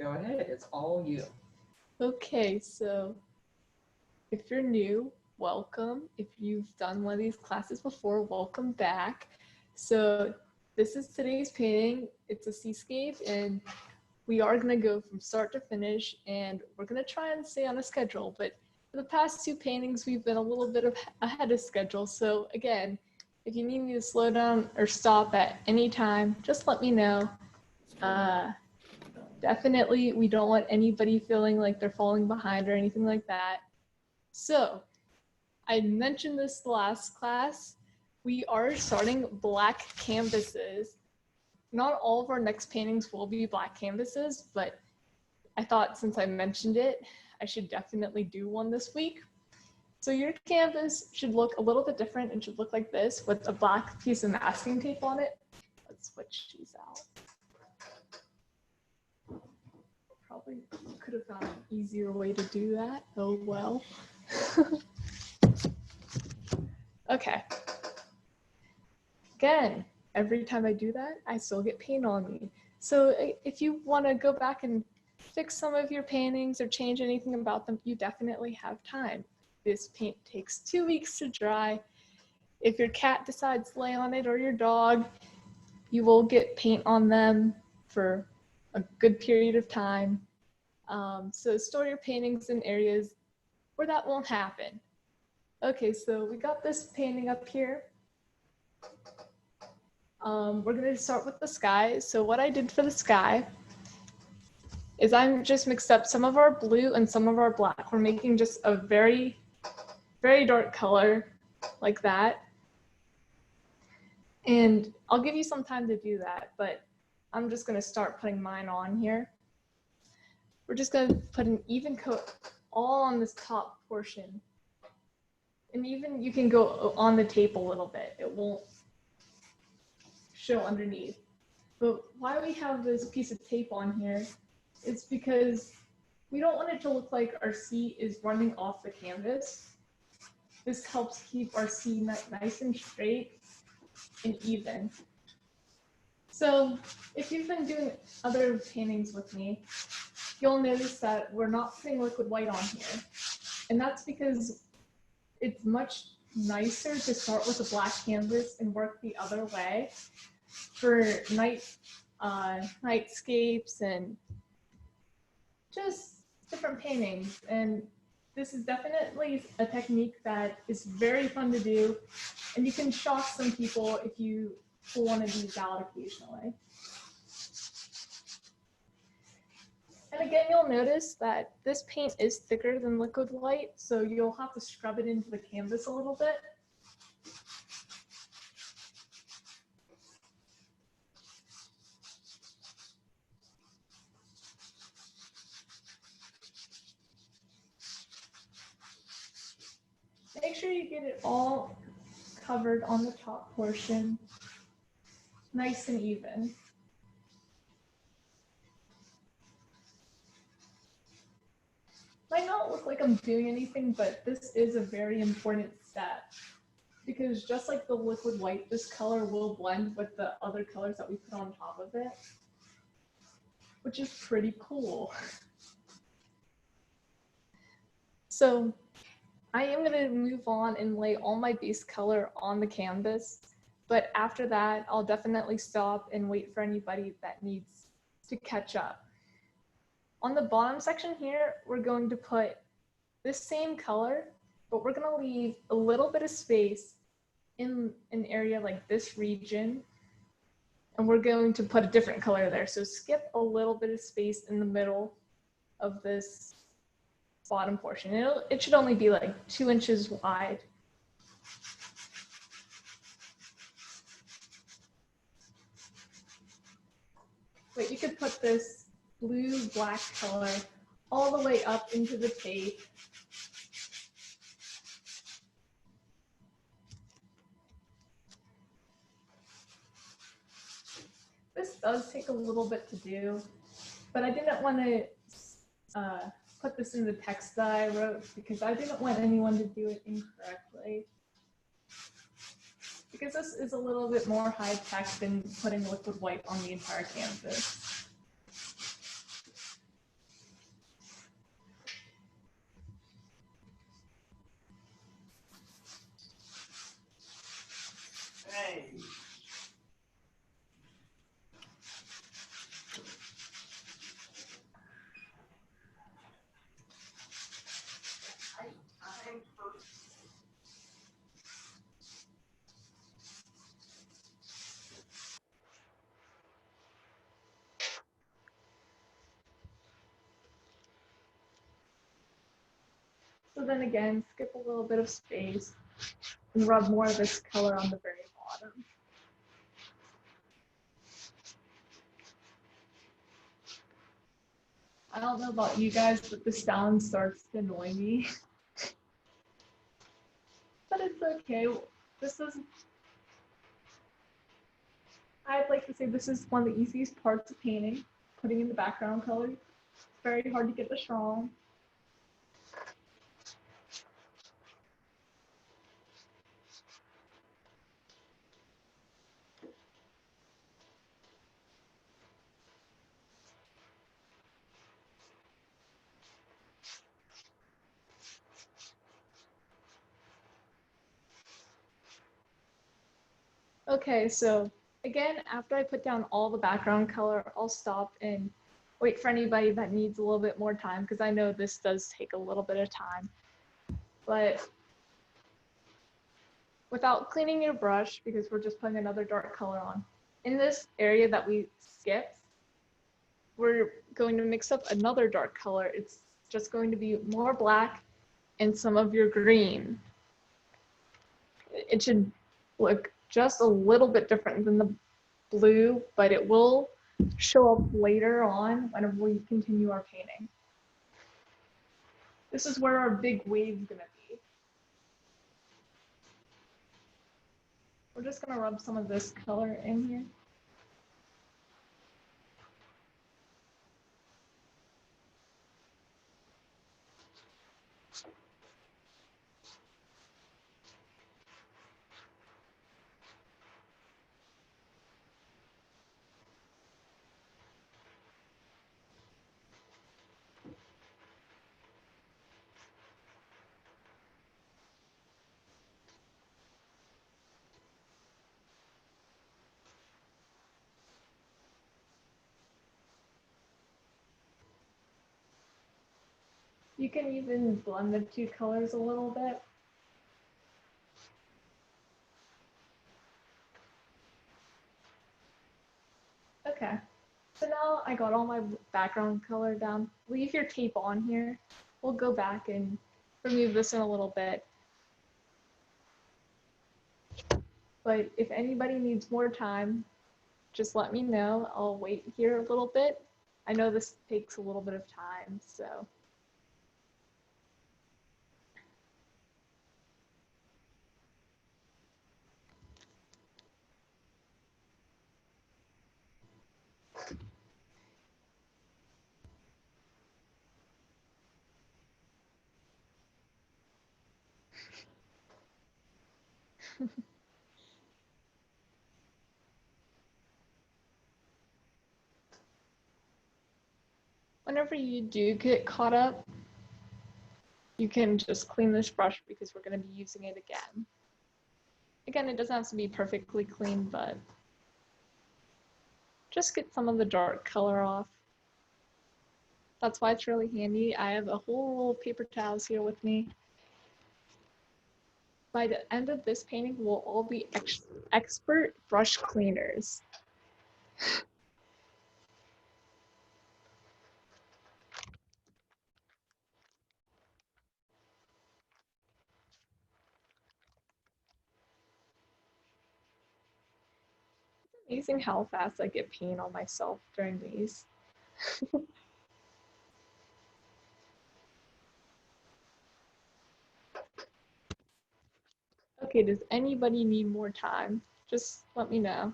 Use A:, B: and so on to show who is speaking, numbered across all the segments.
A: go ahead. It's all you.
B: Okay, so if you're new, welcome. If you've done one of these classes before, welcome back. So this is today's painting. It's a seascape, and we are going to go from start to finish, and we're going to try and stay on a schedule. But for the past two paintings, we've been a little bit ahead of schedule. So again, if you need me to slow down or stop at any time, just let me know. Definitely, we don't want anybody feeling like they're falling behind or anything like that. So, I mentioned this the last class. We are starting black canvases. Not all of our next paintings will be black canvases, but I thought since I mentioned it, I should definitely do one this week. So your canvas should look a little bit different and should look like this with a black piece of masking tape on it. Let's switch these out. Probably could have found an easier way to do that. Oh well. Okay. Again, every time I do that, I still get paint on me. So if you want to go back and fix some of your paintings or change anything about them, you definitely have time. This paint takes 2 weeks to dry. If your cat decides to lay on it or your dog, you will get paint on them for a good period of time. So store your paintings in areas where that won't happen. Okay, so we got this painting up here. We're going to start with the sky. So what I did for the sky is I'm just mixed up some of our blue and some of our black. We're making just a very, very dark color like that. And I'll give you some time to do that, but I'm just going to start putting mine on here. We're just going to put an even coat all on this top portion. And even you can go on the tape a little bit. It won't show underneath. But why we have this piece of tape on here is because we don't want it to look like our sea is running off the canvas. This helps keep our sea nice and straight and even. So if you've been doing other paintings with me, you'll notice that we're not putting liquid white on here. And that's because it's much nicer to start with a black canvas and work the other way for nightscapes and just different paintings. And this is definitely a technique that is very fun to do, and you can shock some people if you pull one of these out occasionally. And again, you'll notice that this paint is thicker than liquid white, so you'll have to scrub it into the canvas a little bit. Make sure you get it all covered on the top portion, nice and even. Might not look like I'm doing anything, but this is a very important step because just like the liquid white, this color will blend with the other colors that we put on top of it, which is pretty cool. So I am going to move on and lay all my base color on the canvas, but after that, I'll definitely stop and wait for anybody that needs to catch up. On the bottom section here, we're going to put this same color, but we're going to leave a little bit of space in an area like this region, and we're going to put a different color there. So skip a little bit of space in the middle of this bottom portion. It should only be like 2 inches wide. But you could put this blue-black color all the way up into the tape. This does take a little bit to do, but I didn't want to put this in the text that I wrote because I didn't want anyone to do it incorrectly. Because this is a little bit more high tech than putting liquid white on the entire canvas. So then again, skip a little bit of space and rub more of this color on the very bottom. I don't know about you guys, but the sound starts to annoy me. But it's okay. This is, I'd like to say this is one of the easiest parts of painting, putting in the background color. It's very hard to get the strong. Okay, so again, after I put down all the background color, I'll stop and wait for anybody that needs a little bit more time, because I know this does take a little bit of time. But without cleaning your brush, because we're just putting another dark color on, in this area that we skipped, we're going to mix up another dark color. It's just going to be more black and some of your green. It should look just a little bit different than the blue, but it will show up later on whenever we continue our painting. This is where our big wave's gonna be. We're just gonna rub some of this color in here. You can even blend the two colors a little bit. Okay, so now I got all my background color down. Leave your tape on here. We'll go back and remove this in a little bit. But if anybody needs more time, just let me know. I'll wait here a little bit. I know this takes a little bit of time, so. Whenever you do get caught up, you can just clean this brush because we're going to be using it again. Again, it doesn't have to be perfectly clean, but just get some of the dark color off. That's why it's really handy. I have a whole roll of paper towels here with me. By the end of this painting, we'll all be expert brush cleaners. It's amazing how fast I get paint on myself during these. Okay, does anybody need more time? Just let me know.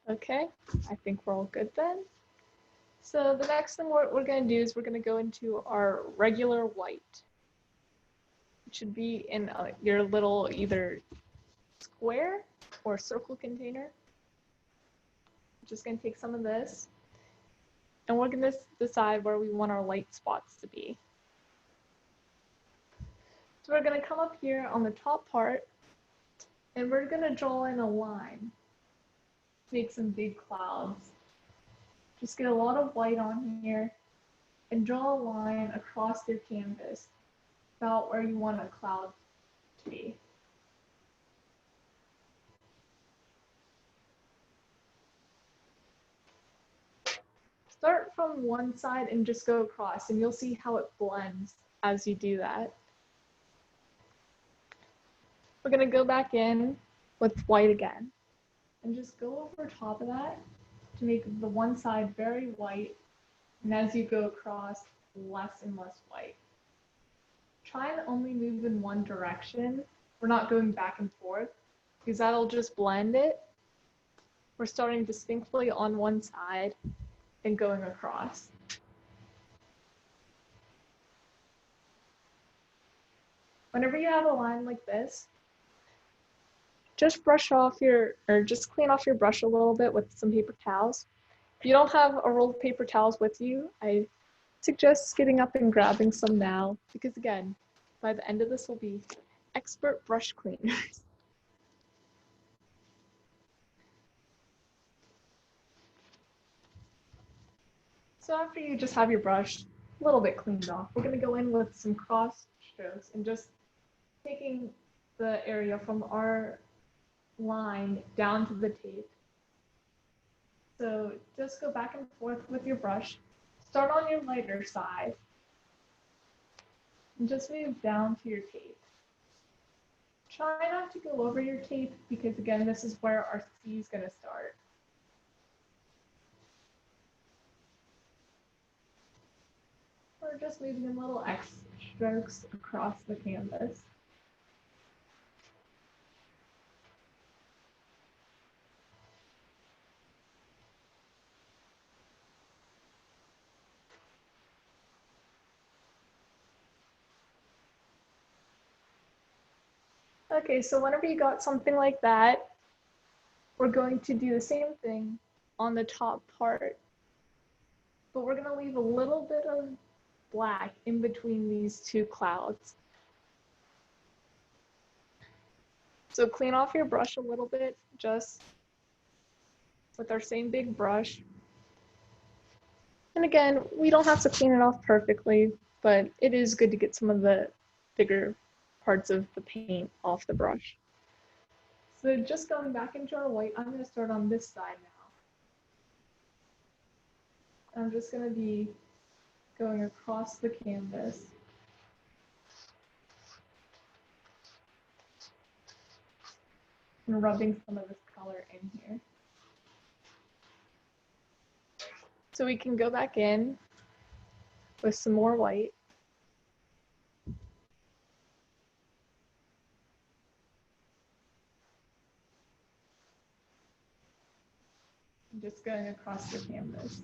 B: Okay, I think we're all good then. So the next thing we're going to do is we're going to go into our regular white. It should be in your little either square or circle container. I'm just going to take some of this, and we're going to decide where we want our light spots to be. So we're going to come up here on the top part, and we're going to draw in a line. Make some big clouds. Just get a lot of white on here and draw a line across your canvas about where you want a cloud to be. from one side and just go across, and you'll see how it blends as you do that. We're gonna go back in with white again and just go over top of that to make the one side very white, and as you go across, less and less white. Try and only move in one direction. We're not going back and forth because that'll just blend it. We're starting distinctly on one side and going across. Whenever you have a line like this, just brush off or just clean off your brush a little bit with some paper towels. If you don't have a roll of paper towels with you, I suggest getting up and grabbing some now, because again, by the end of this, we'll be expert brush cleaners. So after you just have your brush a little bit cleaned off, we're going to go in with some cross strokes and just taking the area from our line down to the tape. So just go back and forth with your brush. Start on your lighter side and just move down to your tape. Try not to go over your tape because again, this is where our C is going to start. We're just moving in little X strokes across the canvas. Okay, so whenever you got something like that, we're going to do the same thing on the top part, but we're going to leave a little bit of black in between these two clouds. So clean off your brush a little bit, just with our same big brush. And again, we don't have to clean it off perfectly, but it is good to get some of the bigger parts of the paint off the brush. So just going back into our white, I'm going to start on this side now. I'm just going to be going across the canvas. And rubbing some of this color in here. So we can go back in with some more white. Just going across the canvas.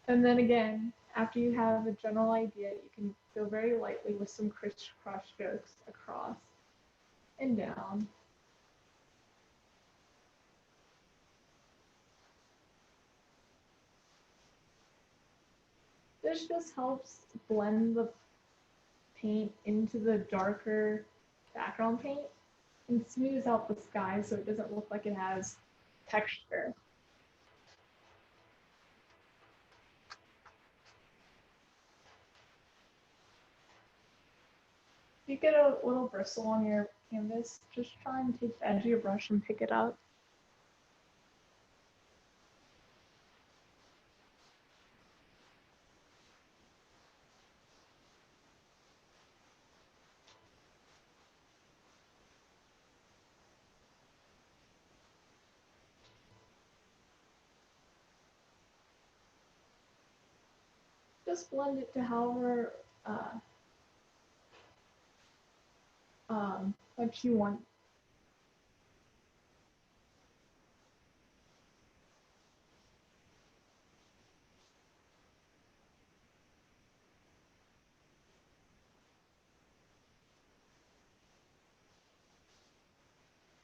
B: And then again, after you have a general idea, you can go very lightly with some crisscross strokes across and down. This just helps blend the paint into the darker background paint and smooths out the sky so it doesn't look like it has texture. If you get a little bristle on your canvas, just try and take the edge of your brush and pick it up. Just blend it to however much you want.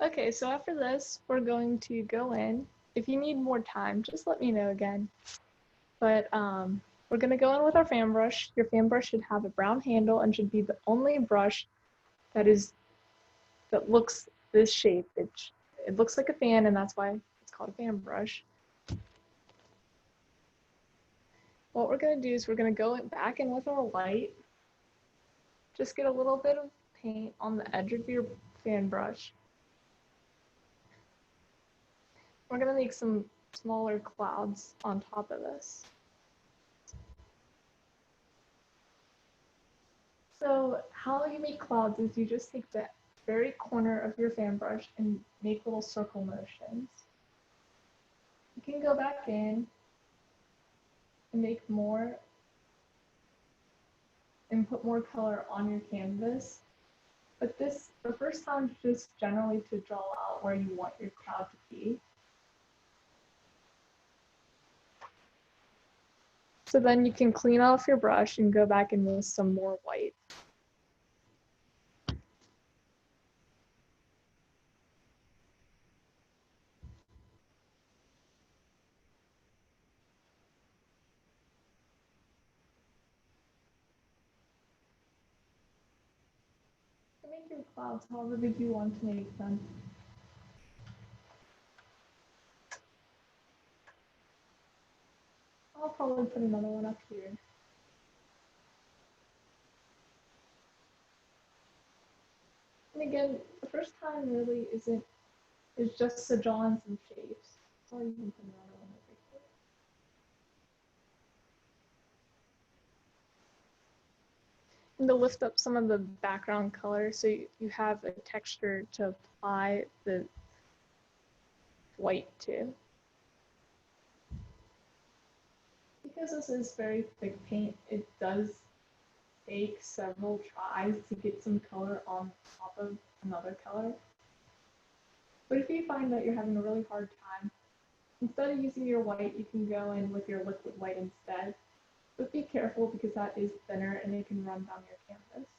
B: Okay, so after this, we're going to go in. If you need more time, just let me know again. But we're going to go in with our fan brush. Your fan brush should have a brown handle and should be the only brush that looks this shape. It looks like a fan, and that's why it's called a fan brush. What we're going to do is we're going to go back in with our white. Just get a little bit of paint on the edge of your fan brush. We're going to make some smaller clouds on top of this. So how you make clouds is you just take the very corner of your fan brush and make little circle motions. You can go back in and make more and put more color on your canvas. But this, the first time, is just generally to draw out where you want your cloud to be. So then you can clean off your brush and go back in with some more white. To make your clouds however big you want to make them. I'll probably put another one up here. And again, the first time really is just to draw in some shapes. So you can put another one over here. And to lift up some of the background color so you have a texture to apply the white to. Because this is very thick paint, it does take several tries to get some color on top of another color. But if you find that you're having a really hard time, instead of using your white, you can go in with your liquid white instead. But be careful because that is thinner and it can run down your canvas.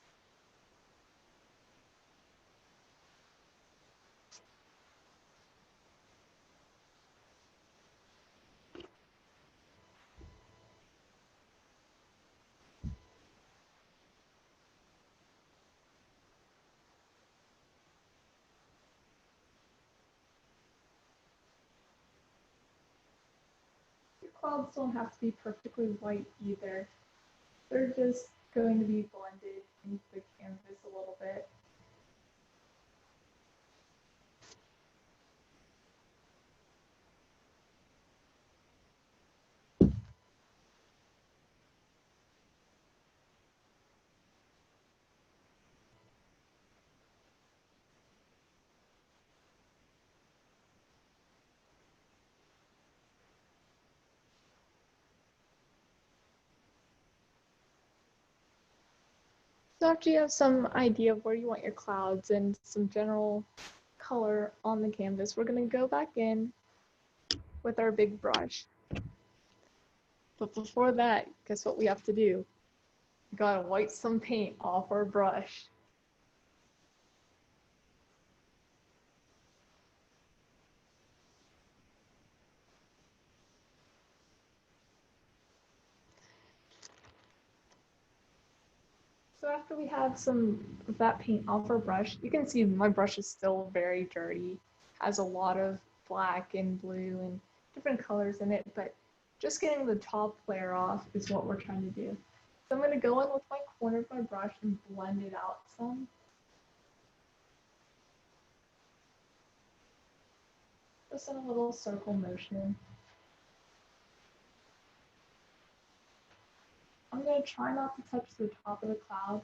B: Your clouds don't have to be perfectly white either. They're just going to be blended into the canvas a little bit. So after you have some idea of where you want your clouds and some general color on the canvas, we're going to go back in with our big brush. But before that, guess what we have to do? We gotta wipe some paint off our brush. So after we have some of that paint off our brush, you can see my brush is still very dirty, has a lot of black and blue and different colors in it, but just getting the top layer off is what we're trying to do. So I'm gonna go in with my corner of my brush and blend it out some. Just in a little circle motion. I'm going to try not to touch the top of the cloud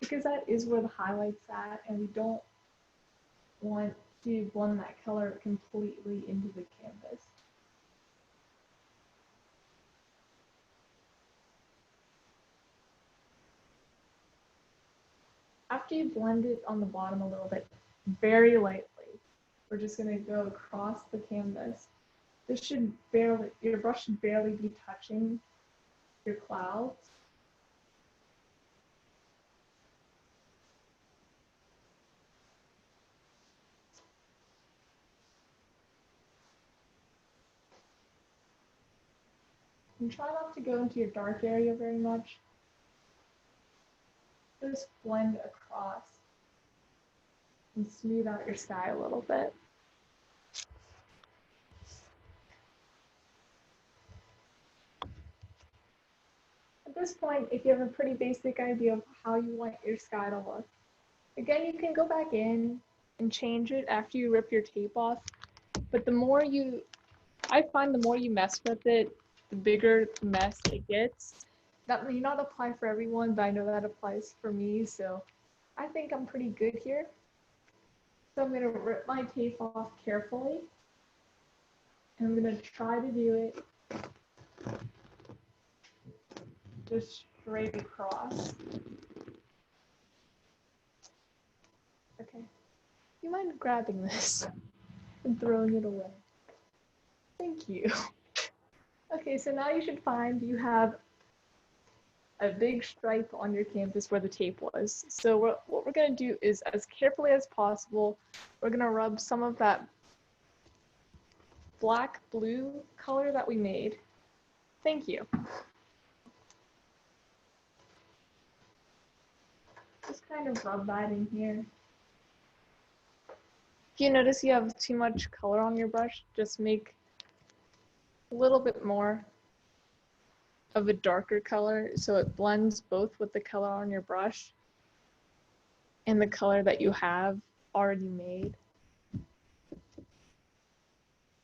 B: because that is where the highlight's at and we don't want to blend that color completely into the canvas. After you blend it on the bottom a little bit, very lightly, we're just going to go across the canvas. Your brush should barely be touching your clouds. And try not to go into your dark area very much. Just blend across and smooth out your sky a little bit. At this point, if you have a pretty basic idea of how you want your sky to look, again, you can go back in and change it after you rip your tape off. But the more you I find the more you mess with it, the bigger mess it gets. That may not apply for everyone, but I know that applies for me, so I think I'm pretty good here. So I'm gonna rip my tape off carefully, and I'm gonna try to do it just straight across. Okay. You mind grabbing this and throwing it away? Thank you. Okay, so now you should find you have a big stripe on your canvas where the tape was. So what we're gonna do is, as carefully as possible, we're gonna rub some of that black blue color that we made. Thank you. Just kind of rub that in here. If you notice you have too much color on your brush, just make a little bit more of a darker color so it blends both with the color on your brush and the color that you have already made.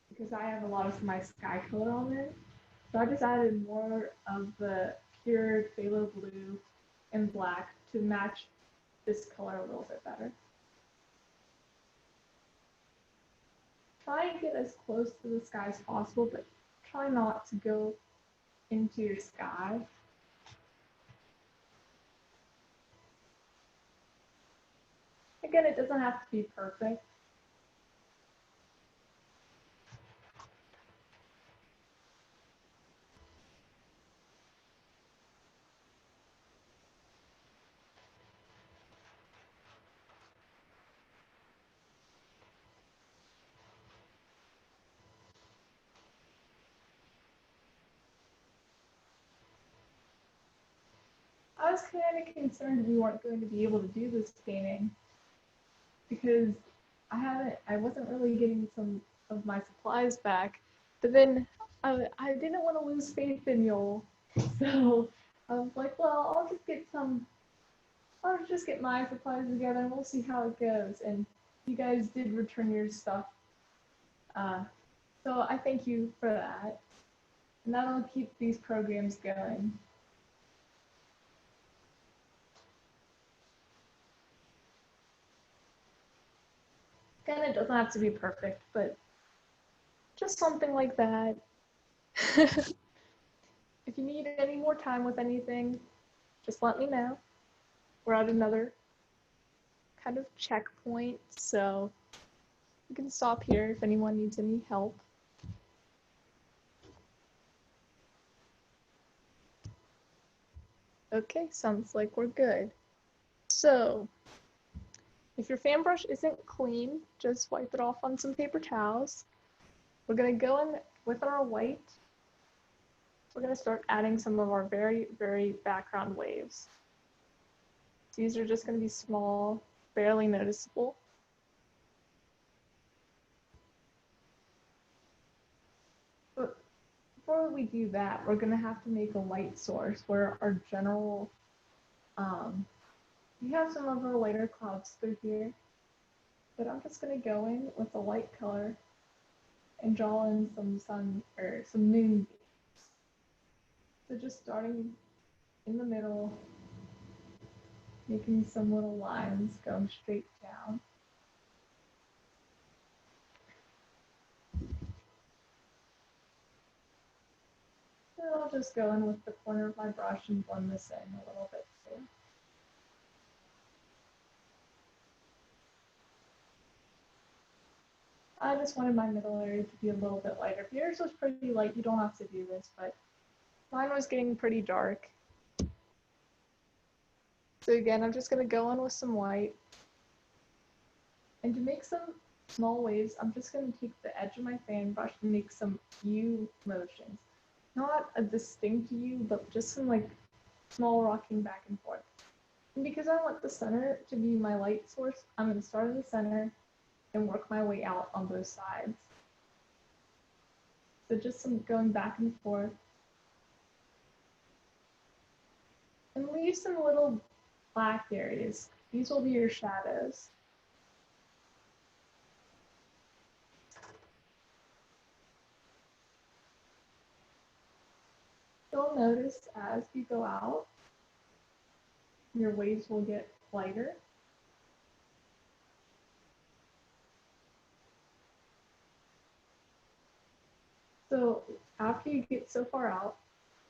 B: Because I have a lot of my sky color on there, so I just added more of the pure phthalo blue and black to match this color a little bit better. Try and get as close to the sky as possible, but try not to go into your sky. Again, it doesn't have to be perfect. I was kind of concerned we weren't going to be able to do this painting because I wasn't really getting some of my supplies back, but then I didn't want to lose faith in y'all, so I was like, well, I'll just get my supplies together and we'll see how it goes. And you guys did return your stuff, so I thank you for that, and that'll keep these programs going. Again, it doesn't have to be perfect, but just something like that. If you need any more time with anything, just let me know. We're at another kind of checkpoint, so you can stop here if anyone needs any help. Okay, sounds like we're good. So, if your fan brush isn't clean, just wipe it off on some paper towels. We're gonna go in with our white. We're gonna start adding some of our very, very background waves. These are just gonna be small, barely noticeable. But before we do that, we're gonna have to make a light source where our general, we have some of our lighter clouds through here, but I'm just gonna go in with a light color and draw in some sun or some moon beams. So just starting in the middle, making some little lines going straight down. So I'll just go in with the corner of my brush and blend this in a little bit too. I just wanted my middle area to be a little bit lighter. If yours was pretty light, you don't have to do this, but mine was getting pretty dark. So again, I'm just gonna go in with some white. And to make some small waves, I'm just gonna take the edge of my fan brush and make some U motions. Not a distinct U, but just some like small rocking back and forth. And because I want the center to be my light source, I'm gonna start in the center and work my way out on both sides. So just some going back and forth. And leave some little black areas. These will be your shadows. you'll notice as you go out, your waves will get lighter. So after you get so far out,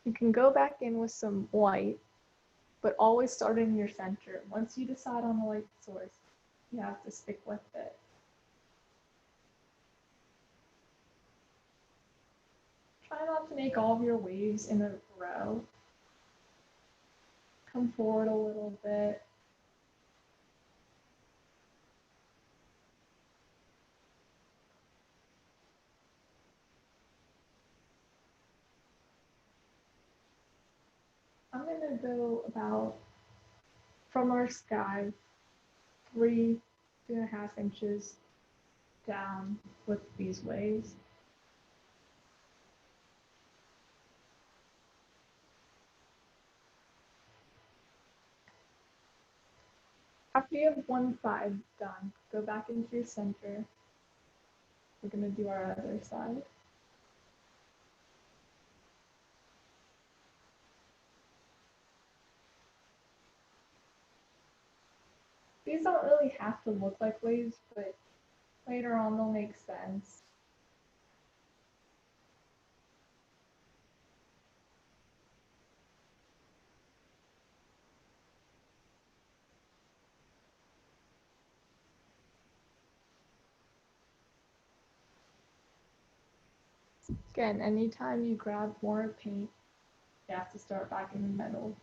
B: you can go back in with some white, but always start in your center. Once you decide on the light source, you have to stick with it. Try not to make all of your waves in a row. Come forward a little bit. I'm going to go about from our sky 3.5 inches down with these waves. After you have one side done, go back into your center. We're going to do our other side. These don't really have to look like waves, but later on they'll make sense. Again, anytime you grab more paint, you have to start back in the middle.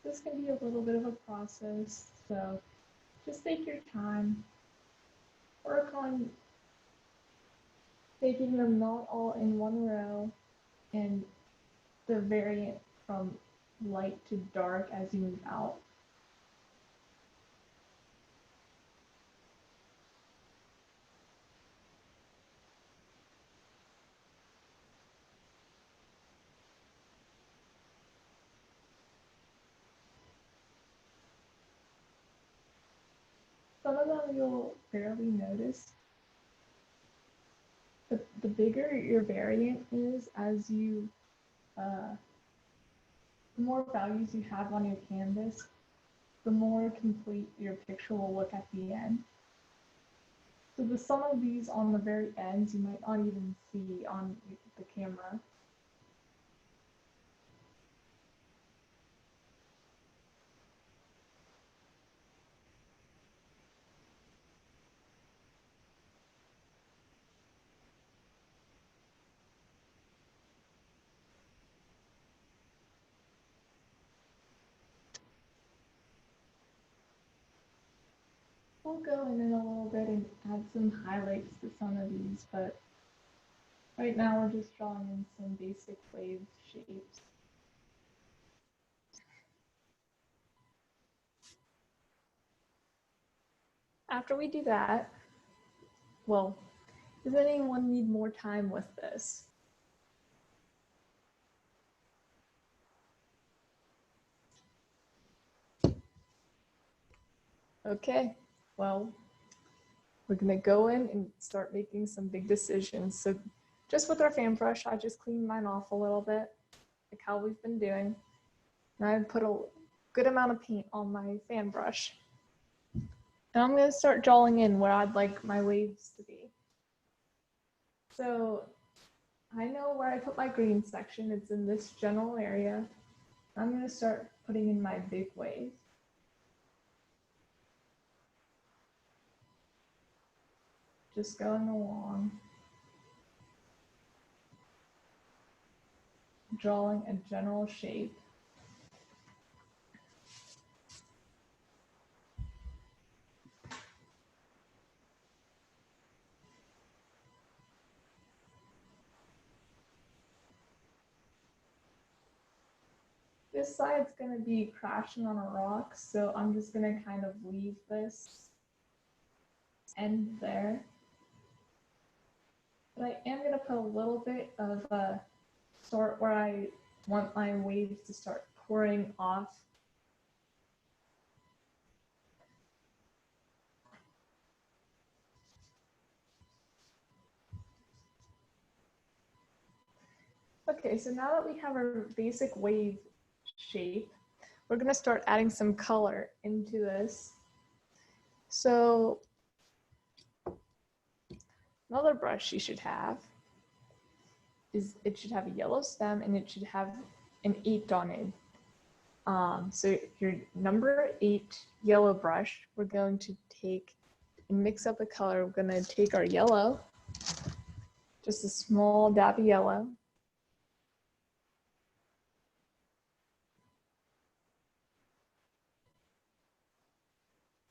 B: This can be a little bit of a process, so just take your time. Work on taking them not all in one row and the variant from light to dark as you move out. Some of them you'll barely notice. The bigger your variant is, as you, the more values you have on your canvas, the more complete your picture will look at the end. So the some of these on the very ends you might not even see on the camera. We'll go in a little bit and add some highlights to some of these, but right now we're just drawing in some basic wave shapes. After we do that, well, does anyone need more time with this? Okay, well, we're gonna go in and start making some big decisions. So just with our fan brush, I just cleaned mine off a little bit, like how we've been doing. And I put a good amount of paint on my fan brush. And I'm gonna start drawing in where I'd like my waves to be. So I know where I put my green section, it's in this general area. I'm gonna start putting in my big waves. Just going along, drawing a general shape. This side's gonna be crashing on a rock, so I'm just gonna kind of leave this end there. But I am gonna put a little bit of a start where I want my waves to start pouring off Okay, so now that we have our basic wave shape, we're gonna start adding some color into this. So another brush you should have is it should have a yellow stem and it should have an 8 on it. So your number 8 yellow brush, we're going to take and mix up the color. We're gonna take our yellow, just a small dab of yellow.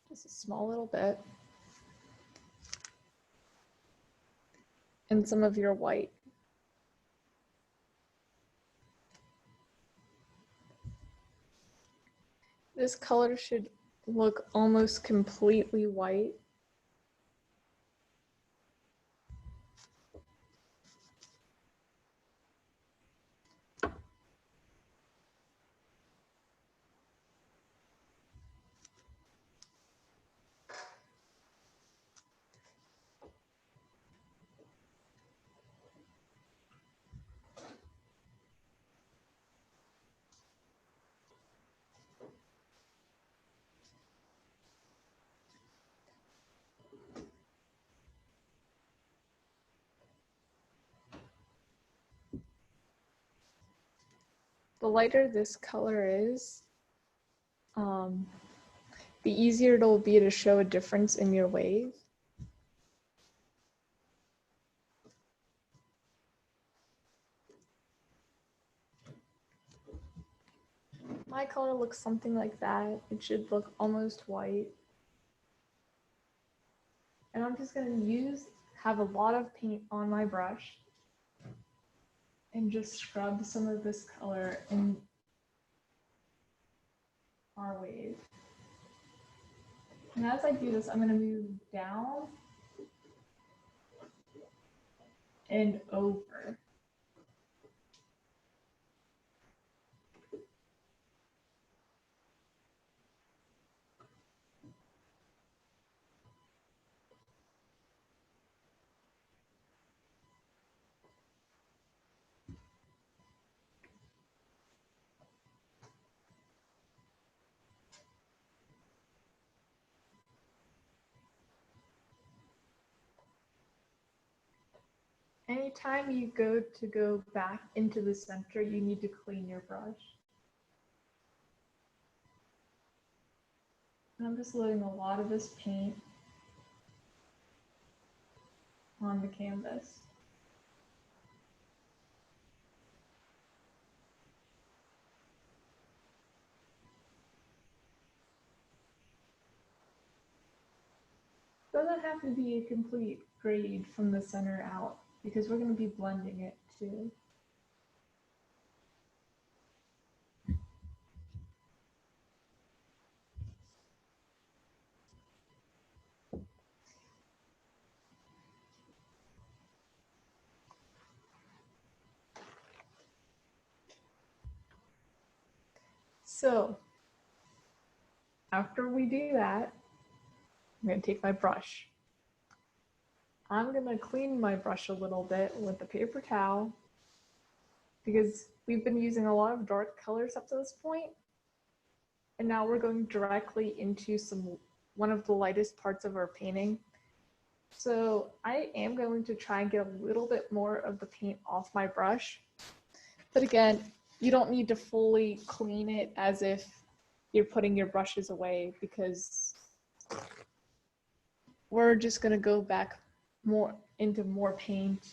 B: Just a small little bit. And some of your white. This color should look almost completely white. The lighter this color is, the easier it'll be to show a difference in your wave. My color looks something like that. It should look almost white. And I'm just gonna have a lot of paint on my brush and just scrub some of this color in our wave. And as I do this, I'm gonna move down and over. Anytime you go back into the center, you need to clean your brush. And I'm just loading a lot of this paint on the canvas. Doesn't have to be a complete grade from the center out because we're going to be blending it too. So after we do that, I'm going to take my brush. I'm going to clean my brush a little bit with a paper towel because we've been using a lot of dark colors up to this point. And now we're going directly into one of the lightest parts of our painting. So I am going to try and get a little bit more of the paint off my brush. But again, you don't need to fully clean it as if you're putting your brushes away because we're just going to go back more into more paint.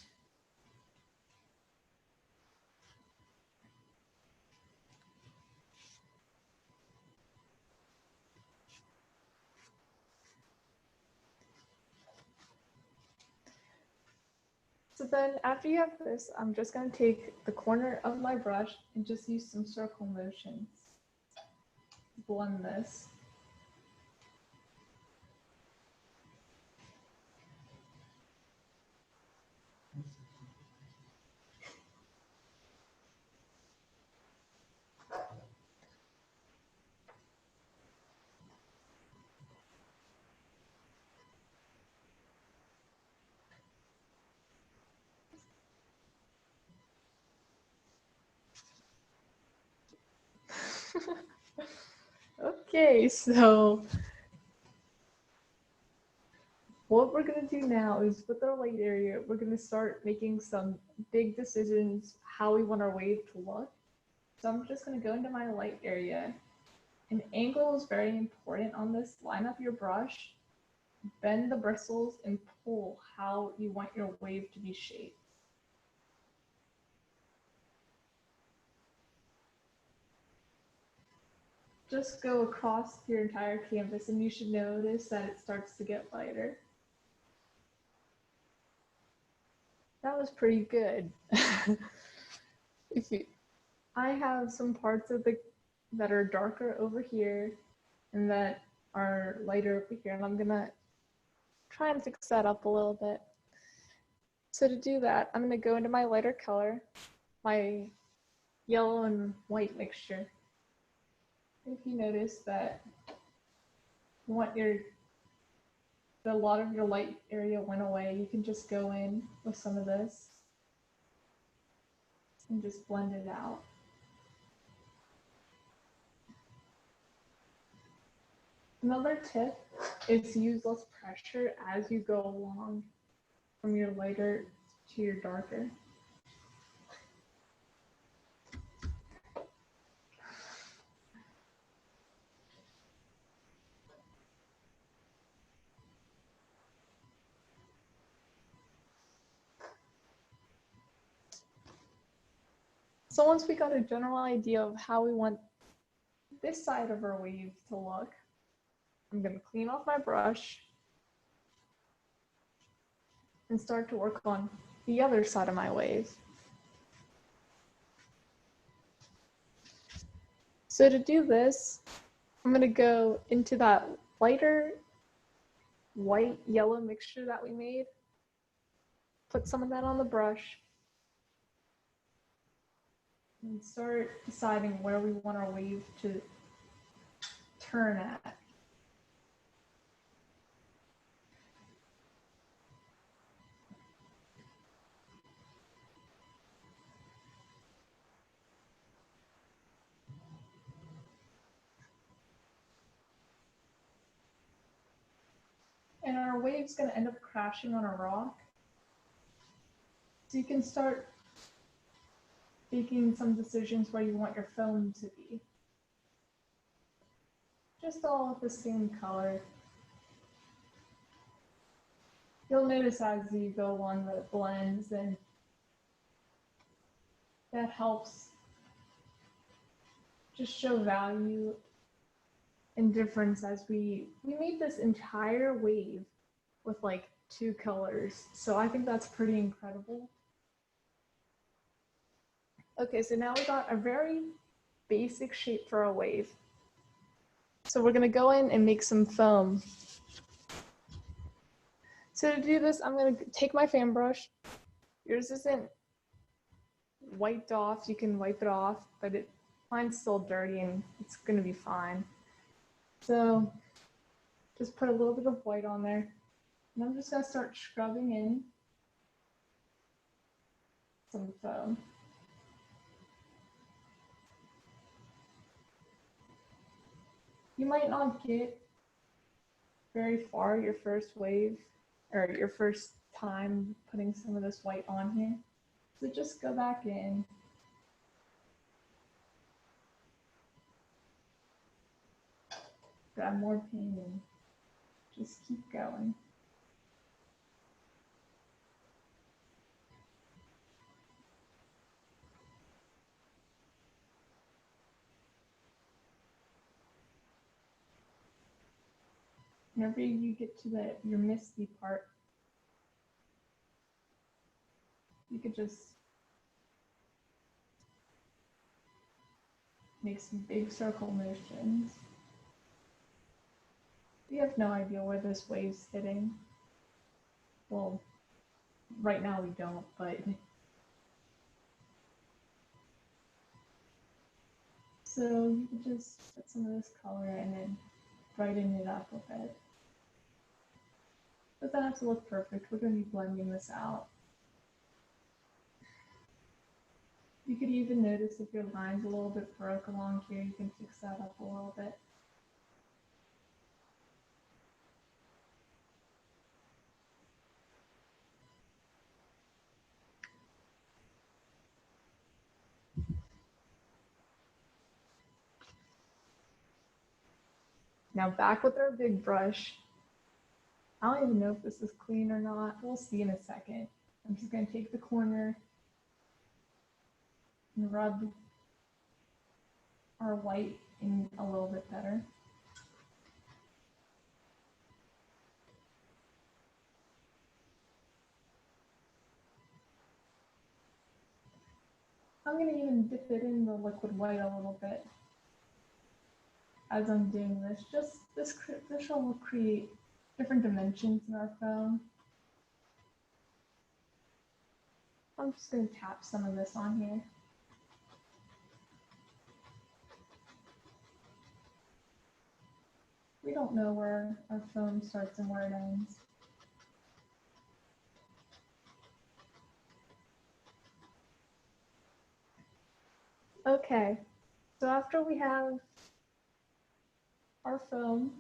B: So then after you have this, I'm just going to take the corner of my brush and just use some circle motions to blend this. Okay, so what we're gonna do now is with our light area, we're gonna start making some big decisions how we want our wave to look. So I'm just gonna go into my light area. An angle is very important on this. Line up your brush, bend the bristles, and pull how you want your wave to be shaped. Just go across your entire canvas and you should notice that it starts to get lighter. That was pretty good. I have some parts of that are darker over here and that are lighter over here, and I'm gonna try and fix that up a little bit. So to do that, I'm gonna go into my lighter color, my yellow and white mixture. If you notice that you want a lot of your light area went away, you can just go in with some of this and just blend it out. Another tip is use less pressure as you go along from your lighter to your darker. So once we got a general idea of how we want this side of our wave to look, I'm going to clean off my brush and start to work on the other side of my wave. So to do this, I'm going to go into that lighter white yellow mixture that we made, put some of that on the brush, and start deciding where we want our wave to turn at. And our wave's going to end up crashing on a rock. So you can start making some decisions where you want your foam to be. Just all with the same color. You'll notice as you go along that it blends, and that helps just show value and difference as we made this entire wave with like 2 colors. So I think that's pretty incredible. Okay, so now we got a very basic shape for a wave. So we're gonna go in and make some foam. So to do this, I'm gonna take my fan brush. Yours isn't wiped off, you can wipe it off, but mine's still dirty and it's gonna be fine. So just put a little bit of white on there. And I'm just gonna start scrubbing in some foam. You might not get very far your first wave or your first time putting some of this white on here. So just go back in. Grab more paint and just keep going. Whenever you get to your misty part, you could just make some big circle motions. We have no idea where this wave's hitting. Well, right now we don't, but so you could just put some of this color and then brighten it up a bit. Doesn't have to look perfect. We're going to be blending this out. You could even notice if your line's a little bit broke along here, you can fix that up a little bit. Now back with our big brush. I don't even know if this is clean or not. We'll see in a second. I'm just going to take the corner and rub our white in a little bit better. I'm going to even dip it in the liquid white a little bit as I'm doing this. Just this will create different dimensions in our phone. I'm just going to tap some of this on here. We don't know where our phone starts and where it ends. Okay, so after we have our foam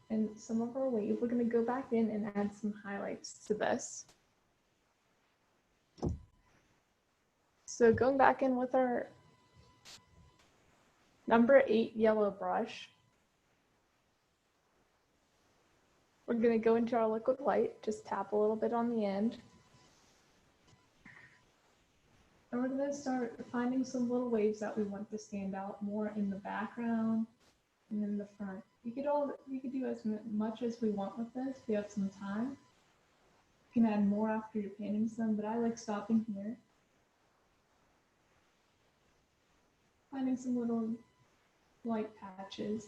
B: and some of our wave, we're going to go back in and add some highlights to this. So going back in with our number 8 yellow brush, we're going to go into our liquid white, just tap a little bit on the end. And we're going to start finding some little waves that we want to stand out more in the background and in the front. We could do as much as we want with this. We have some time. You can add more after you're painting some, but I like stopping here. Finding some little light patches.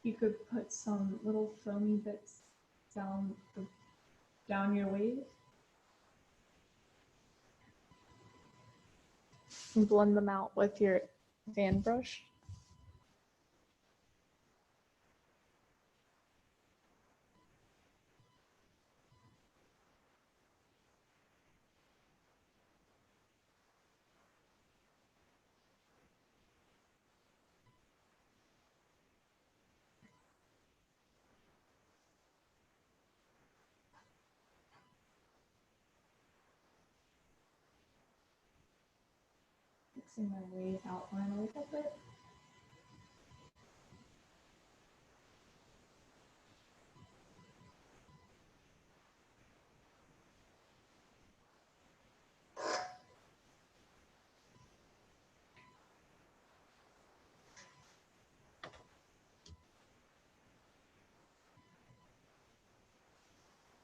B: You could put some little foamy bits down your wave and blend them out with your fan brush. Fixing my wave outline a little bit.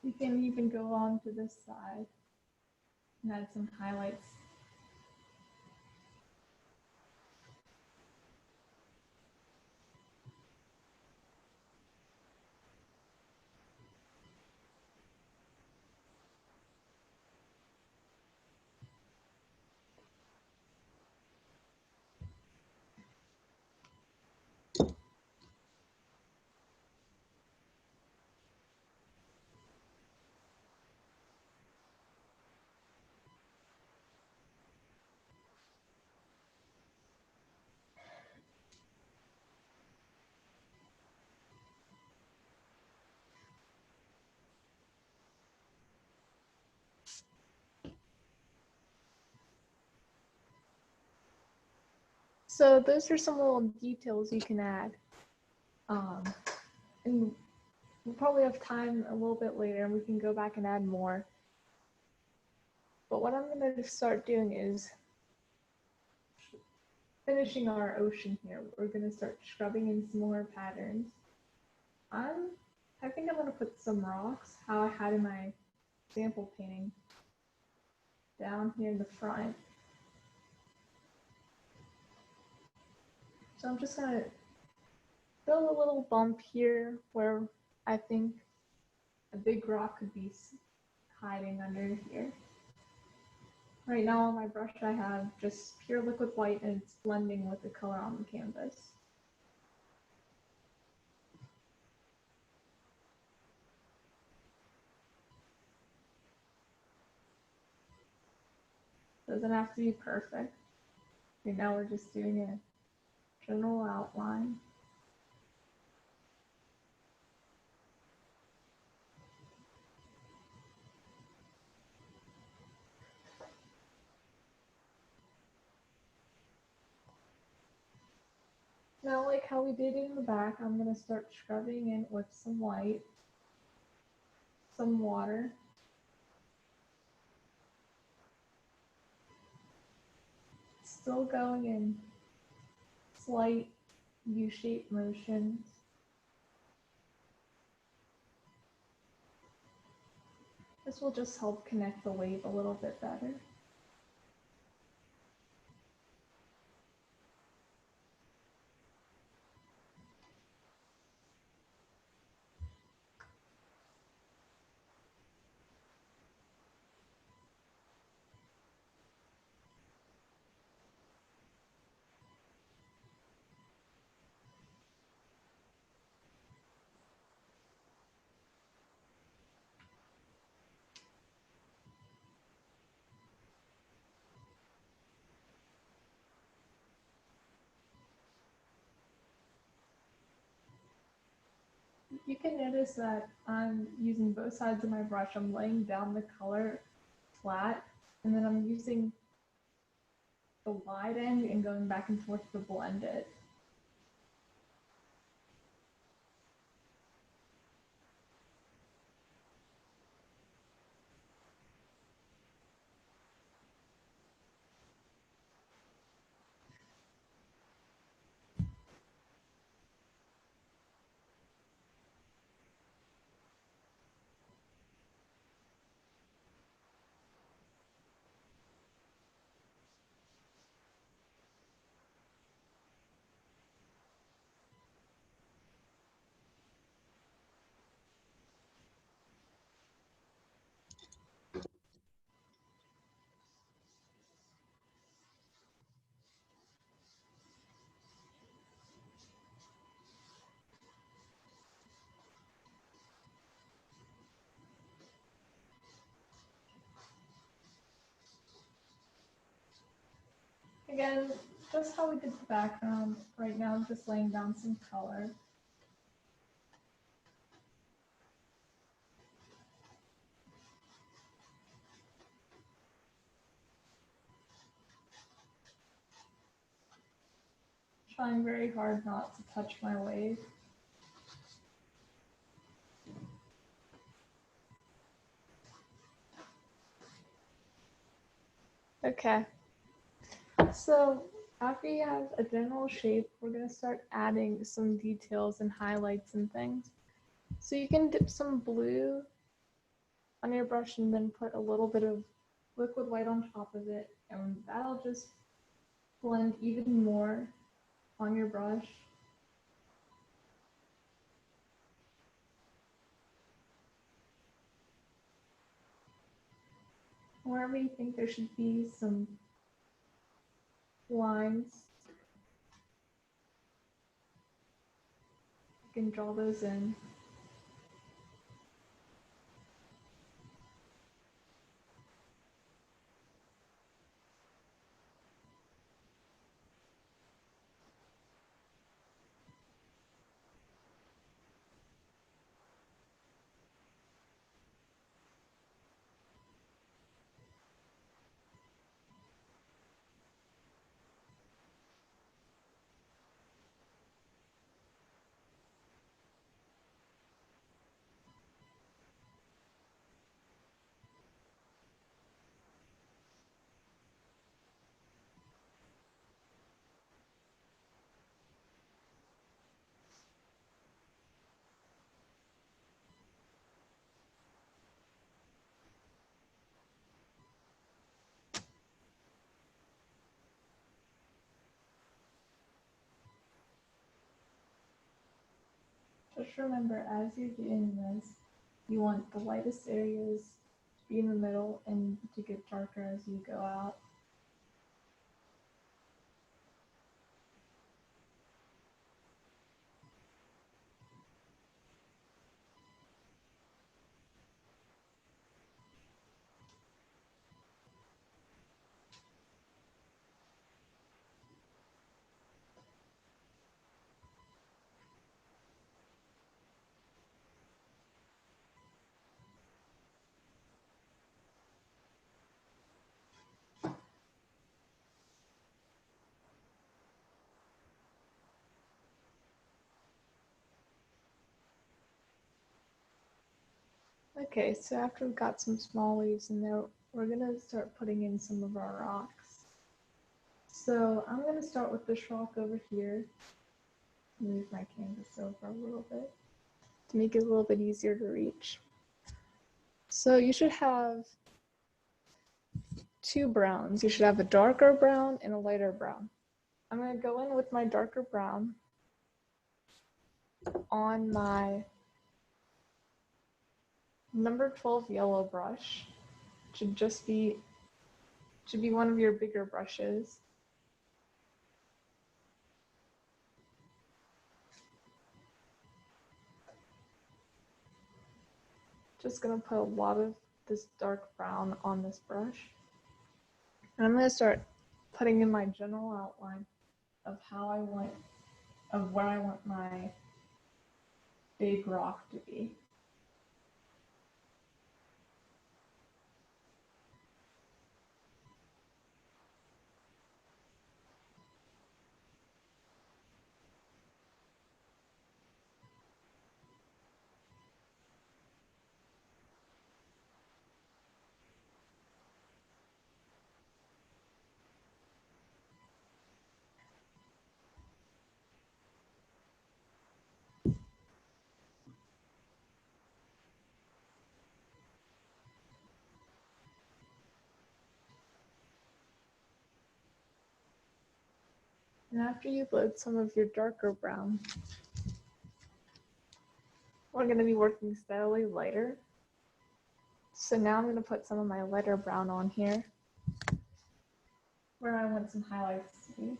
B: You can even go on to this side and add some highlights. So those are some little details you can add. And we'll probably have time a little bit later and we can go back and add more. But what I'm going to start doing is finishing our ocean here. We're going to start scrubbing in some more patterns. I think I'm going to put some rocks, how I had in my sample painting. down here in the front. So I'm just gonna fill a little bump here where I think a big rock could be hiding under here. Right now on my brush I have just pure liquid white and it's blending with the color on the canvas. Doesn't have to be perfect. Right now we're just doing a general outline. Now, like how we did it in the back, I'm going to start scrubbing in with some white, some water. Still going in slight U-shaped motions. This will just help connect the wave a little bit better. You can notice that I'm using both sides of my brush. I'm laying down the color flat, and then I'm using the wide end and going back and forth to blend it. Again, just how we did the background. Right now I'm just laying down some color. Trying very hard not to touch my wave. Okay, so after you have a general shape, we're going to start adding some details and highlights and things. So you can dip some blue on your brush and then put a little bit of liquid white on top of it, and that'll just blend even more on your brush. Wherever you think there should be some lines, you can draw those in. Just remember, as you're doing this, you want the lightest areas to be in the middle and to get darker as you go out. Okay, so after we've got some small waves in there, we're gonna start putting in some of our rocks. So I'm gonna start with this rock over here. Move my canvas over a little bit to make it a little bit easier to reach. So you should have two browns. You should have a darker brown and a lighter brown. I'm gonna go in with my darker brown on my number 12 yellow brush. Should be one of your bigger brushes. Just gonna put a lot of this dark brown on this brush. And I'm gonna start putting in my general outline of where I want my big rock to be. And after you load some of your darker brown, we're going to be working steadily lighter. So now I'm going to put some of my lighter brown on here where I want some highlights to be.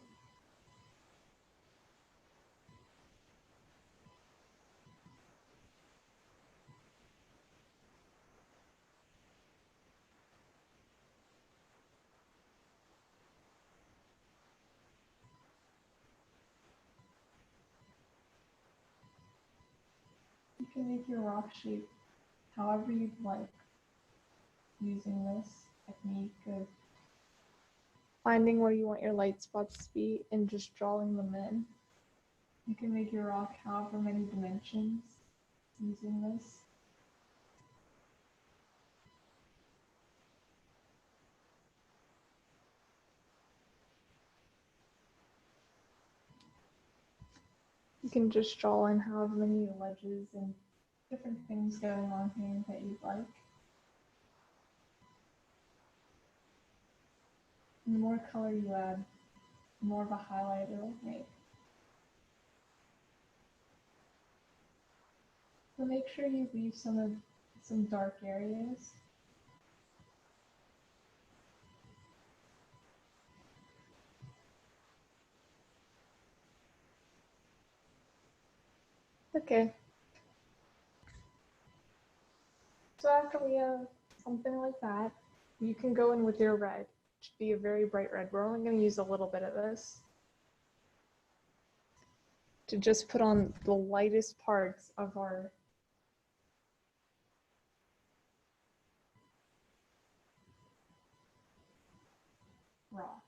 B: You can make your rock shape however you'd like using this technique of finding where you want your light spots to be and just drawing them in. You can make your rock however many dimensions using this. You can just draw in however many ledges and different things going on here that you'd like. And the more color you add, the more of a highlight it'll make. So make sure you leave some dark areas. Okay. So after we have something like that, you can go in with your red. It should be a very bright red. We're only going to use a little bit of this to just put on the lightest parts of our rock.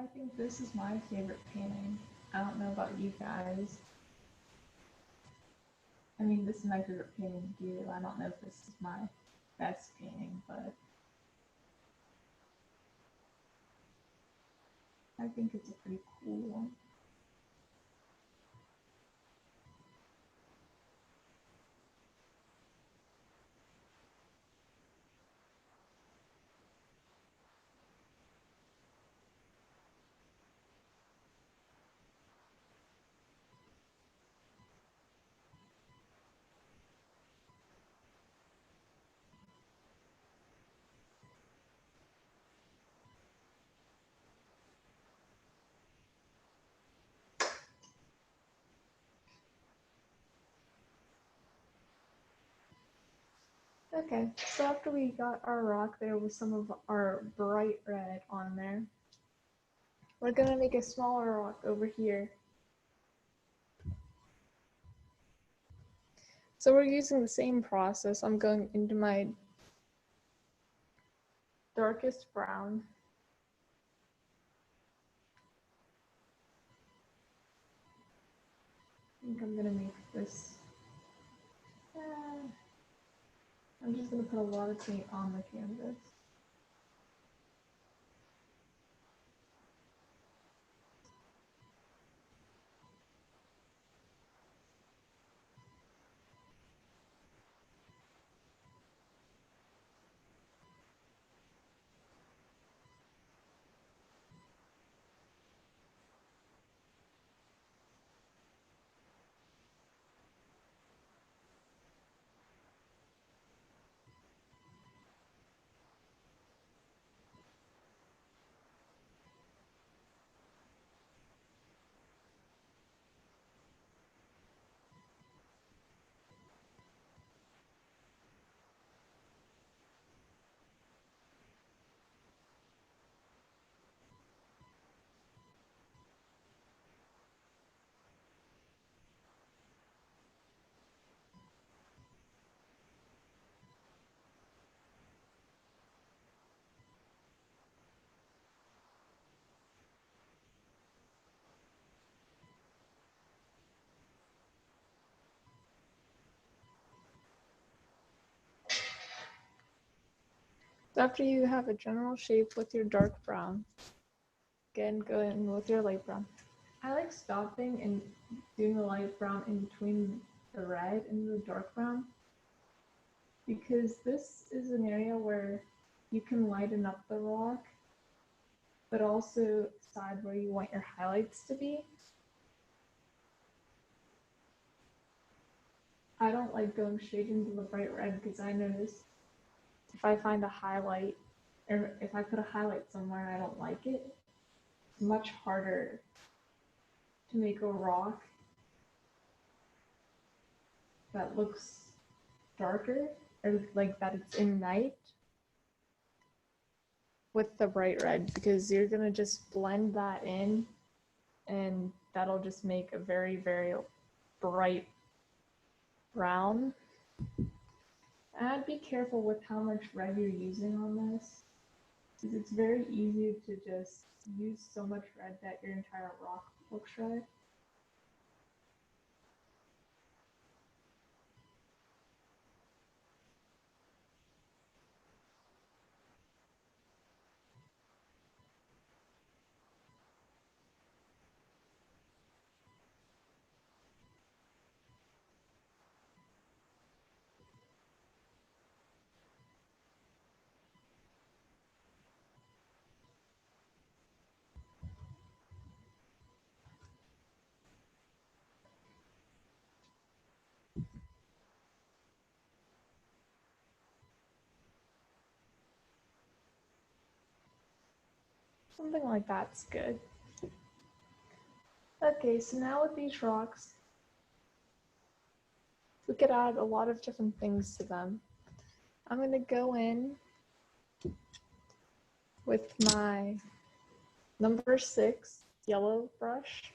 B: I think this is my favorite painting. I don't know about you guys. I mean, this is my favorite painting too. I don't know if this is my best painting, but I think it's a pretty cool one. Okay, so after we got our rock there with some of our bright red on there, we're gonna make a smaller rock over here. So we're using the same process. I'm going into my darkest brown. I think I'm gonna make this. I'm just gonna put a lot of paint on the canvas. So after you have a general shape with your dark brown, again, go in with your light brown. I like stopping and doing the light brown in between the red and the dark brown because this is an area where you can lighten up the rock, but also decide where you want your highlights to be. I don't like going straight into the bright red because I notice if I find a highlight or if I put a highlight somewhere I don't like it, it's much harder to make a rock that looks darker or like that it's in night with the bright red because you're gonna just blend that in and that'll just make a very, very bright brown. And I'd be careful with how much red you're using on this because it's very easy to just use so much red that your entire rock looks red. Something like that's good. Okay, so now with these rocks, we could add a lot of different things to them. I'm going to go in with my number 6 yellow brush.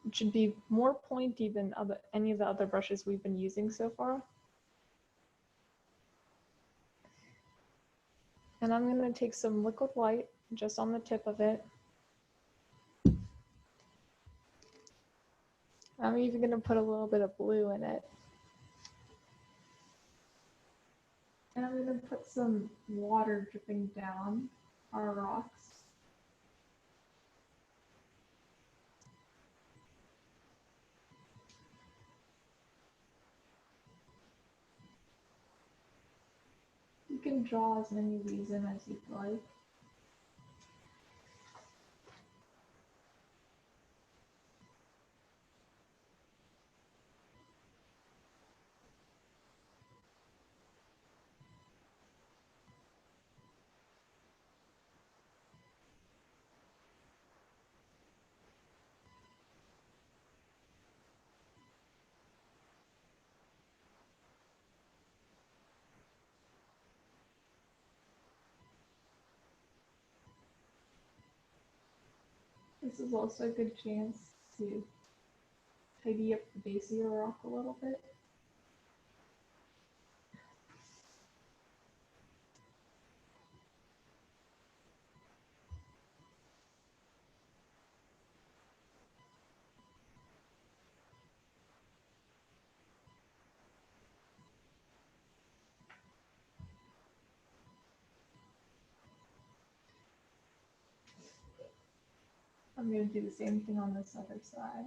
B: It should be more pointy than any of the other brushes we've been using so far. And I'm going to take some liquid white just on the tip of it. I'm even gonna put a little bit of blue in it. And I'm gonna put some water dripping down our rocks. You can draw as many of these in as you'd like. This is also a good chance to tidy up the base of your rock a little bit. I'm going to do the same thing on this other side.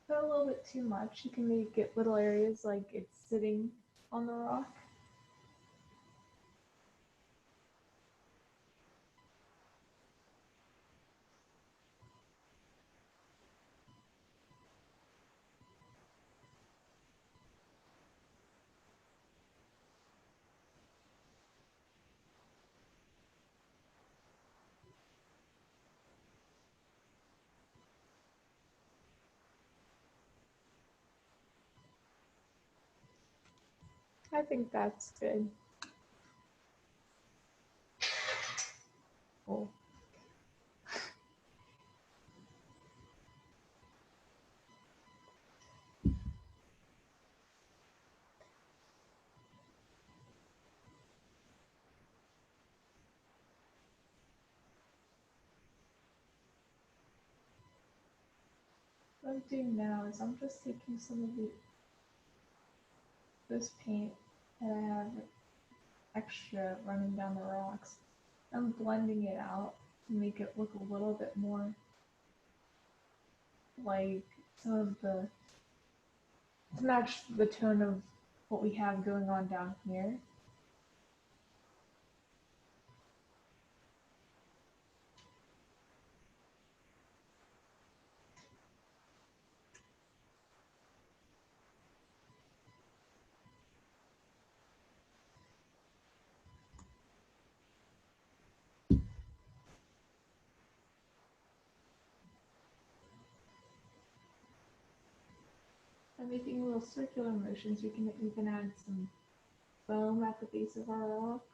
B: Put a little bit too much, you can make it little areas like it's sitting on the rock. I think that's good. Cool. What I'm doing now is I'm just taking some of this paint that I have extra running down the rocks. I'm blending it out to make it look a little bit more like some of the, to match the tone of what we have going on down here. I'm making little circular motions. We can even add some foam at the base of our rocks.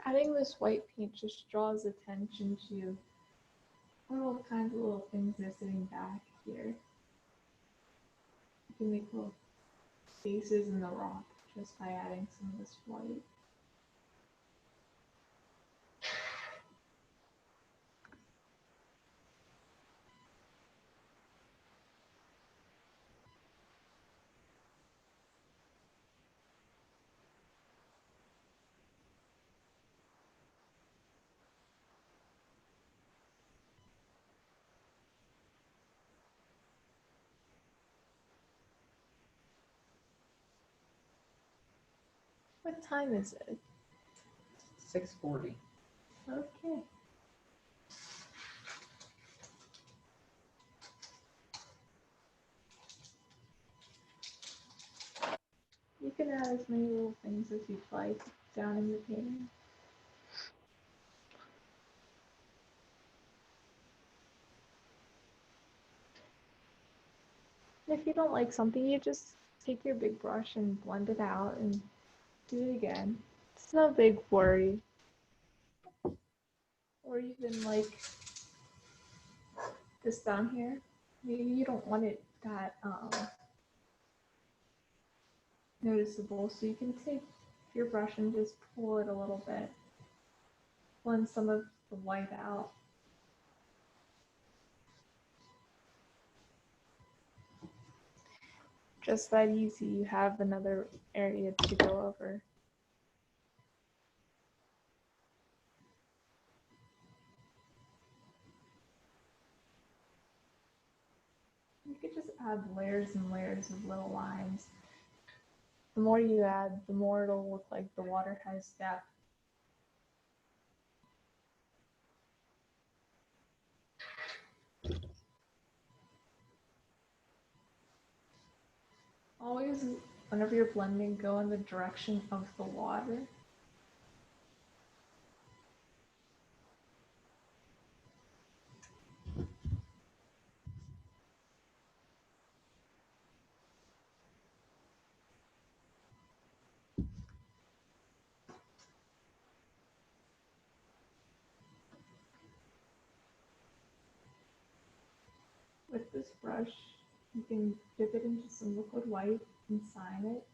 B: Adding this white paint just draws attention to all kinds of little things that are sitting back here. You can make little spaces in the rock just by adding some of this white. What time is it?
A: 6:40.
B: Okay. You can add as many little things as you'd like down in the painting. If you don't like something, you just take your big brush and blend it out and do it again. It's no big worry. Or even like this down here. Maybe you don't want it that noticeable, so you can take your brush and just pull it a little bit. Blend some of the white out. Just that easy, you have another area to go over. You could just add layers and layers of little lines. The more you add, the more it'll look like the water has depth. Always, whenever you're blending, go in the direction of the water. With this brush, you can dip it into some liquid white and sign it.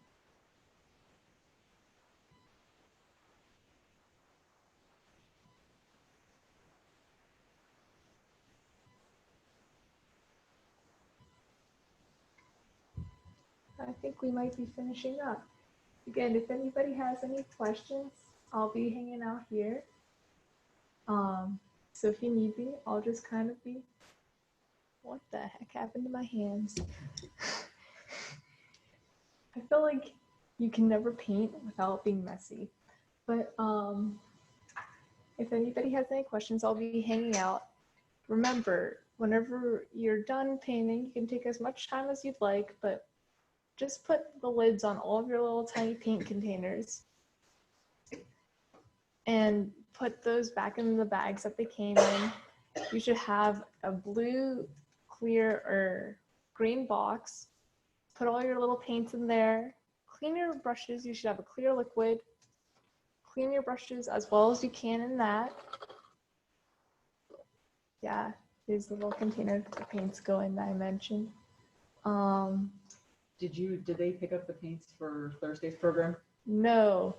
B: I think we might be finishing up. Again, if anybody has any questions, I'll be hanging out here. So if you need me, I'll just kind of be, what the heck happened to my hands? I feel like you can never paint without being messy. But if anybody has any questions, I'll be hanging out. Remember, whenever you're done painting, you can take as much time as you'd like, but just put the lids on all of your little tiny paint containers and put those back in the bags that they came in. You should have a blue, clear, or green box. Put all your little paints in there. Clean your brushes. You should have a clear liquid. Clean your brushes as well as you can in that. Yeah, here's the little container the paints go in that I mentioned.
A: Did they pick up the paints for Thursday's program?
B: No,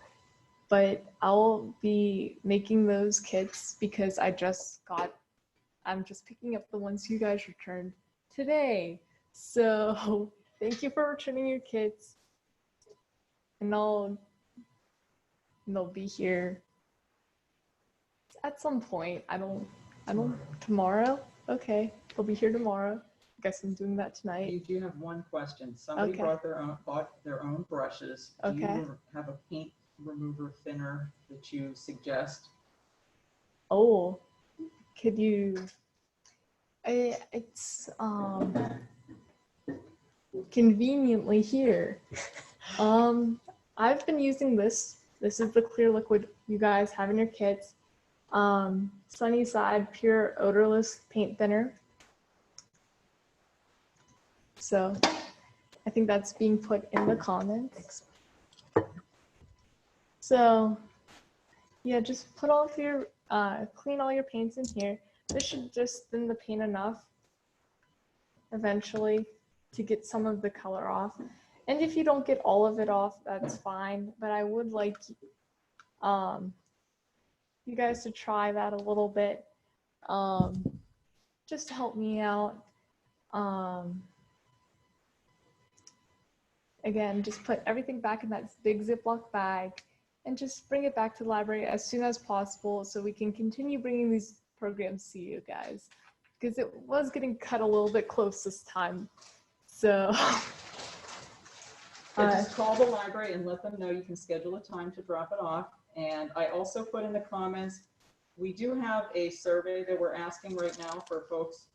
B: but I'll be making those kits because I'm just picking up the ones you guys returned today. So thank you for returning your kits. And they'll be here at some point. I don't tomorrow? Okay, they'll be here tomorrow. I guess I'm doing that tonight.
A: You do have one question. Somebody
B: Okay.
A: bought their own brushes. Do you have a paint remover thinner that you suggest?
B: Oh, could you? It's conveniently here. I've been using this. This is the clear liquid you guys have in your kits. Sunnyside Pure Odorless Paint Thinner. So I think that's being put in the comments. So Yeah, just put all of your, clean all your paints in here. This should just thin the paint enough eventually to get some of the color off. And if you don't get all of it off, that's fine. But I would like you guys to try that a little bit, just to help me out. Again, just put everything back in that big Ziploc bag and just bring it back to the library as soon as possible so we can continue bringing these programs to you guys, because it was getting cut a little bit close this time. So
A: just call the library and let them know you can schedule a time to drop it off. And I also put in the comments, we do have a survey that we're asking right now for folks.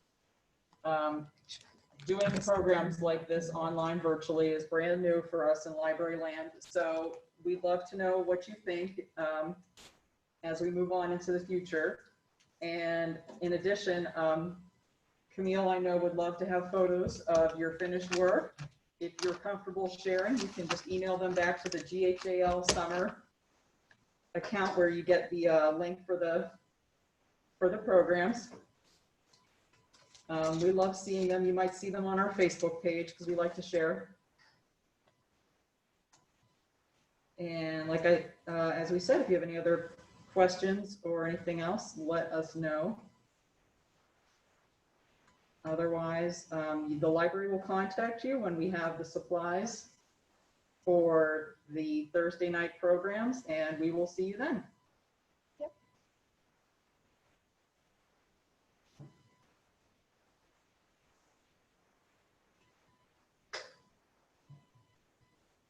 A: Doing programs like this online virtually is brand new for us in library land. So we'd love to know what you think as we move on into the future. And in addition, Camille, I know, would love to have photos of your finished work. If you're comfortable sharing, you can just email them back to the GHAL summer account where you get the link for the programs. We love seeing them. You might see them on our Facebook page because we like to share. And like as we said, if you have any other questions or anything else, let us know. Otherwise, the library will contact you when we have the supplies for the Thursday night programs, and we will see you then.
B: Yep.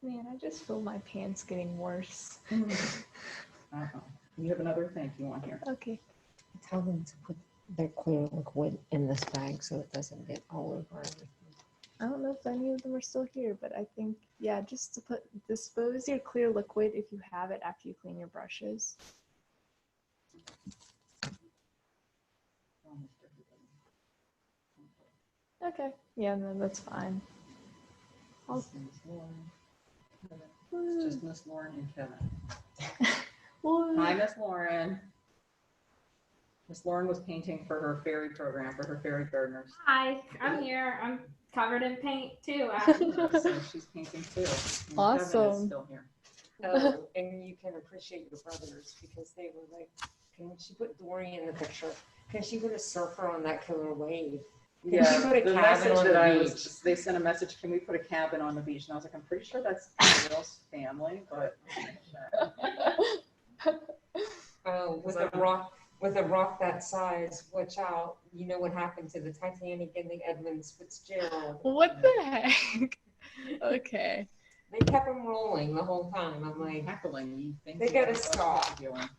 B: Man, I just feel my pants getting worse.
A: You have another thank you on here.
B: Okay.
C: Tell them to put their clear liquid in this bag so it doesn't get all over everything.
B: I don't know if any of them are still here, but I think, yeah, just to dispose your clear liquid if you have it after you clean your brushes. Okay, yeah, no, that's fine.
A: It's just Miss Lauren and Kevin. Hi, Miss Lauren. Miss Lauren was painting for her fairy program for her fairy gardeners.
D: Hi, I'm here. I'm covered in paint too.
A: So she's painting too. And
B: Awesome.
A: Kevin is still here.
C: Oh, and you can appreciate your brothers because they were like, can she put Dory in the picture? Can she put a surfer on that killer wave? Can
A: Yeah,
C: she put a
A: the
C: cabin
A: message
C: on
A: that
C: the
A: I
C: beach?
A: was, they sent a message, can we put a cabin on the beach? And I was like, I'm pretty sure that's Camille's family, but
C: Oh, with a rock that size, watch out. You know what happened to the Titanic and the Edmonds Fitzgerald.
B: What the heck? Okay.
C: They kept them rolling the whole time. I'm like,
A: heckling, you think
C: They
A: you
C: gotta
A: know what
C: stop.
A: you're doing.